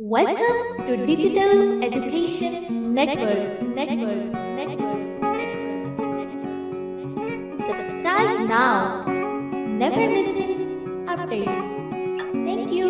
Welcome to Digital Education Network. Subscribe now. Never missing updates. Thank you.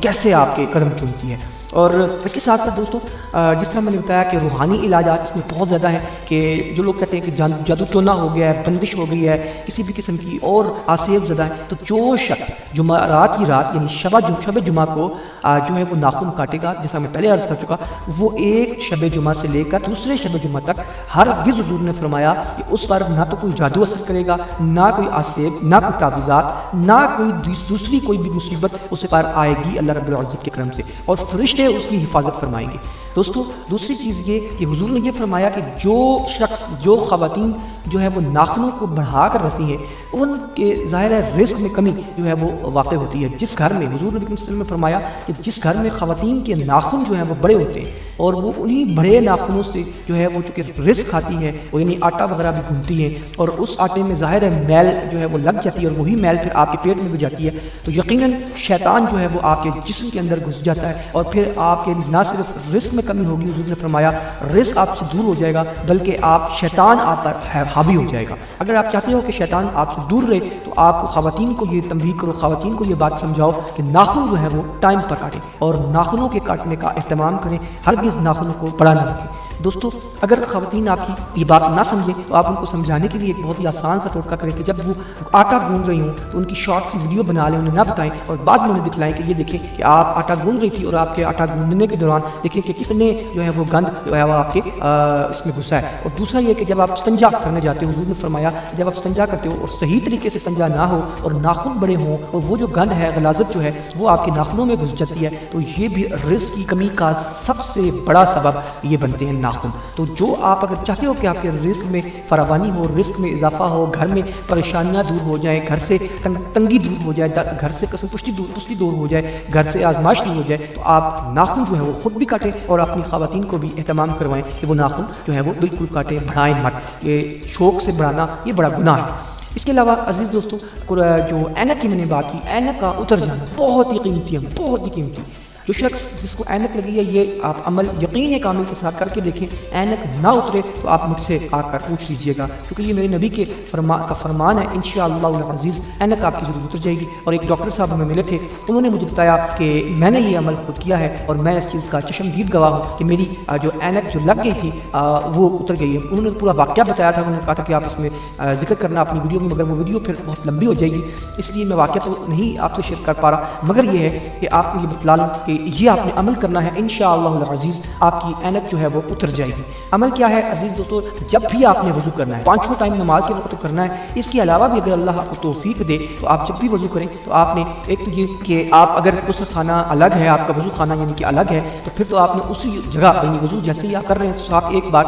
کیسے آپ کے قدم چومتی ہے۔ اور اس کے ساتھ ساتھ دوستوں جس طرح میں نے بتایا کہ روحانی علاجات اس میں بہت زیادہ ہیں، کہ جو لوگ کہتے ہیں کہ جادو ٹونا ہو گیا ہے، بندش ہو گئی ہے کسی بھی قسم کی اور آسیب زدہ ہے، تو جو شخص جمعرات کی رات یعنی شب جمعہ کو جو ہے وہ ناخن کاٹے گا، جیسا میں پہلے عرض کر چکا، وہ ایک شب جمعہ سے لے کر دوسرے شب جمعہ تک ہرگز حضور نے فرمایا کہ اس پر نہ تو کوئی جادو اثر کرے گا، نہ کوئی آسیب، نہ کوئی تعویذات، نہ کوئی دوسری کوئی بھی مصیبت اس پر آئے گی اللہ رب العزت کے کرم سے، اور فرشتے اس کی حفاظت فرمائیں گے۔ دوستو دوسری چیز یہ کہ حضور نے یہ فرمایا کہ جو شخص جو خواتین جو ہے وہ ناخنوں کو بڑھا کر رکھتی ہیں ان کے ظاہر ہے رزق میں کمی جو ہے وہ واقع ہوتی ہے۔ جس گھر میں حضور نبی صلی اللہ علیہ وسلم نے فرمایا کہ جس گھر میں خواتین کے ناخن جو ہیں وہ بڑے ہوتے ہیں اور وہ انہی بڑے ناخنوں سے جو ہے وہ چونکہ رزق کھاتی ہے، وہ یعنی آٹا وغیرہ بھی گھومتی ہیں اور اس آٹے میں ظاہر ہے میل جو ہے وہ لگ جاتی ہے اور وہی میل پھر آپ کے پیٹ میں بھی جاتی ہے، تو یقیناً شیطان جو ہے وہ آپ کے جسم کے اندر گھس جاتا ہے اور پھر آپ کے نہ صرف رزق میں کمی ہوگی، حضور نے فرمایا رزق آپ سے دور ہو جائے گا بلکہ شیطان آپ پر حاوی ہو جائے گا۔ اگر آپ چاہتے ہو کہ شیطان آپ سے دور رہے تو آپ خواتین کو یہ تنبیہ کرو، خواتین کو یہ بات سمجھاؤ کہ ناخن جو ہے وہ ٹائم پر کاٹیں اور ناخنوں کے کاٹنے کا اہتمام کریں، ہرگز ناخنوں کو بڑا نہ رکھیں۔ دوستو اگر خواتین آپ کی یہ بات نہ سمجھیں تو آپ ان کو سمجھانے کے لیے ایک بہت ہی آسان سا ٹوٹکا کریں کہ جب وہ آٹا گوندھ رہی ہوں تو ان کی شارٹ سی ویڈیو بنا لیں، انہیں نہ بتائیں اور بعد میں انہیں دکھلائیں کہ یہ دیکھیں کہ آپ آٹا گوندھ رہی تھی اور آپ کے آٹا گوندھنے کے دوران دیکھیں کہ کس نے جو ہے وہ گند جو ہے وہ آپ کے اس میں گھسا ہے۔ اور دوسرا یہ کہ جب آپ استنجا کرنے جاتے ہو، حضور نے فرمایا جب آپ استنجا کرتے ہو اور صحیح طریقے سے استنجا نہ ہو اور ناخن بڑے ہوں اور وہ جو گند ہے غلاظت جو ہے وہ آپ کے ناخنوں میں گھس جاتی ہے تو یہ بھی رزق کی کمی کا سب سے بڑا سبب یہ بنتے ہیں ناخن۔ تو جو آپ اگر چاہتے ہو کہ آپ کے رزق میں فراوانی ہو، رزق میں اضافہ ہو، گھر میں پریشانیاں دور ہو جائیں، گھر سے تنگی دور ہو جائے، گھر سے قسم پشتی دور ہو جائے، گھر سے آزمائش دور ہو جائے، تو آپ ناخن جو ہے وہ خود بھی کاٹیں اور اپنی خواتین کو بھی اہتمام کروائیں کہ وہ ناخن جو ہے وہ بالکل کاٹیں، بڑھائیں مت۔ یہ شوق سے بڑھانا یہ بڑا گناہ ہے۔ اس کے علاوہ عزیز دوستو جو اینک کی میں نے بات کی، اینک کا اتر جانا بہت ہی قیمتی ہے، بہت ہی قیمتی۔ جو شخص جس کو اینک لگی ہے یہ آپ عمل یقین کامل کے ساتھ کر کے دیکھیں، اینک نہ اترے تو آپ مجھ سے آ کر پوچھ لیجئے گا، کیونکہ یہ میرے نبی کے فرمان ہے، انشاءاللہ العزیز اینک آپ کی ضرور اتر جائے گی۔ اور ایک ڈاکٹر صاحب ہمیں ملے تھے، انہوں نے مجھے بتایا کہ میں نے یہ عمل خود کیا ہے اور میں اس چیز کا چشمدید گواہ ہوں کہ میری جو اینک جو لگ گئی تھی وہ اتر گئی ہے۔ انہوں نے پورا واقعہ بتایا تھا، انہوں نے کہا تھا کہ آپ اس میں ذکر کرنا اپنی ویڈیو میں، مگر وہ ویڈیو پھر بہت لمبی ہو جائے گی، اس لیے میں واقعہ تو نہیں آپ سے شیئر کر پا رہا، مگر یہ ہے کہ آپ کو یہ بتلا لوں کہ یہ آپ نے عمل کرنا ہے، انشاءاللہ العزیز آپ کی اینک جو ہے وہ اتر جائے گی۔ عمل کیا ہے عزیز دوستو؟ جب بھی آپ نے وضو کرنا ہے، پانچوں ٹائم نماز کے وقت کرنا ہے، اس کے علاوہ بھی اگر اللہ آپ کو توفیق دے تو آپ جب بھی وضو کریں تو آپ نے ایک تو یہ کہ آپ اگر غسل خانہ الگ ہے، آپ کا وضو خانہ یعنی کہ الگ ہے، تو پھر تو آپ نے اسی جگہ یعنی وضو جیسے ہی آپ کر رہے ہیں ساتھ ایک بار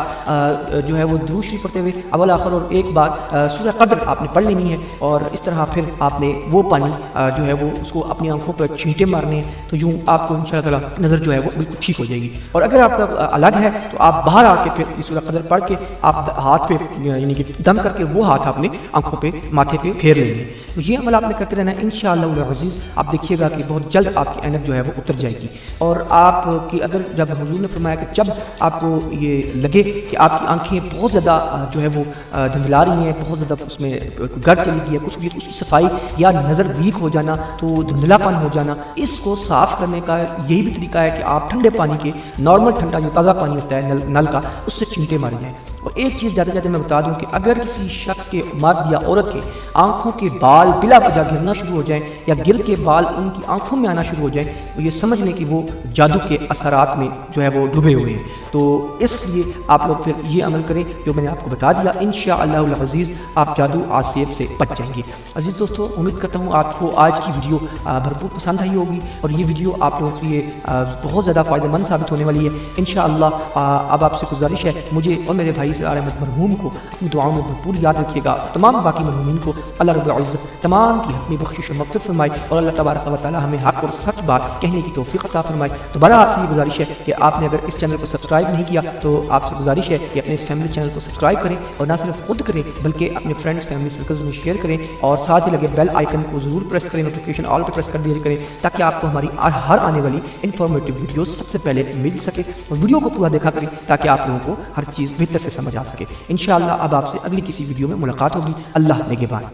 جو ہے وہ درود شریف پڑھتے ہوئے اول آخر اور ایک بار سورہ قدر آپ نے پڑھ لینی ہے، اور اس طرح پھر آپ نے وہ پانی جو ہے وہ اس کو اپنی آنکھوں پر چھینٹے مارنے ہیں، تو یوں آپ کو انشاءاللہ تعالی نظر جو ہے وہ بالکل ٹھیک ہو جائے گی۔ اور اگر آپ کا الگ ہے تو آپ باہر آ کے پھر یہ سورہ قدر پڑھ کے آپ ہاتھ پہ یعنی کہ دم کر کے وہ ہاتھ اپنے آنکھوں پہ ماتھے پہ پھیر لیں گے، تو یہ عمل آپ نے کرتے رہنا ہے انشاءاللہ العزیز۔ آپ دیکھیے گا کہ بہت جلد آپ کی اینک جو ہے وہ اتر جائے گی۔ اور آپ کی اگر جب حضور نے فرمایا کہ جب آپ کو یہ لگے کہ آپ کی آنکھیں بہت زیادہ جو ہے وہ دھندلا رہی ہیں، بہت زیادہ اس میں گرد چلی گئی ہے، کچھ بھی اس کی صفائی یا نظر ویک ہو جانا، تو دھندلا پن ہو جانا، اس کو صاف کرنے کا یہی بھی طریقہ ہے کہ آپ ٹھنڈے پانی کے نارمل ٹھنڈا جو تازہ پانی ہوتا ہے نل کا، اس سے چمٹے مارے جائیں۔ اور ایک چیز جاتے جاتے میں بتا دوں کہ اگر کسی شخص کے مرد یا عورت کے آنکھوں کے بال بلا وجہ گرنا شروع ہو جائیں یا گر کے بال ان کی آنکھوں میں آنا شروع ہو جائیں تو یہ سمجھ لیں کہ وہ جادو کے اثرات میں جو ہے وہ ڈوبے ہوئے ہیں۔ تو اس لیے آپ لوگ پھر یہ عمل کریں جو میں نے آپ کو بتا دیا، انشاءاللہ العزیز آپ جادو آسیب سے بچ جائیں گے۔ عزیز دوستو امید کرتا ہوں آپ کو آج کی ویڈیو بھرپور پسند آئی ہوگی اور یہ ویڈیو آپ لوگوں کے لیے بہت زیادہ فائدہ مند ثابت ہونے والی ہے انشاءاللہ۔ اب آپ سے گزارش ہے مجھے اور میرے بھائی سرار احمد مرحوم کو اپنی دعاؤں میں بھرپور یاد رکھیے گا، تمام باقی مرحومین کو اللہ رب العزت تمام کی حتمی بخشش و مغفرت فرمائے اور اللہ تبارک و تعالی ہمیں حق اور سچ بات کہنے کی توفیق عطا فرمائے۔ دوبارہ آپ سے یہ گزارش ہے کہ آپ نے اگر اس چینل کو سبسکرائب نہیں کیا تو آپ سے گزارش ہے کہ اپنے اس فیملی چینل کو سبسکرائب کریں اور نہ صرف خود کریں بلکہ اپنے فرینڈز فیملی سرکلز میں شیئر کریں اور ساتھ ہی لگے بیل آئیکن کو ضرور پریس کریں، نوٹیفیکیشن آل پہ پریس کر دیا کریں تاکہ آپ کو ہماری ہر آنے والی انفارمیٹیو ویڈیو سب سے پہلے مل سکے، اور ویڈیو کو پورا دیکھا کریں تاکہ آپ لوگوں کو ہر چیز بہتر سے سمجھ آ سکے۔ انشاءاللہ اب آپ سے اگلی کسی ویڈیو میں ملاقات ہوگی۔ اللہ نگہبان۔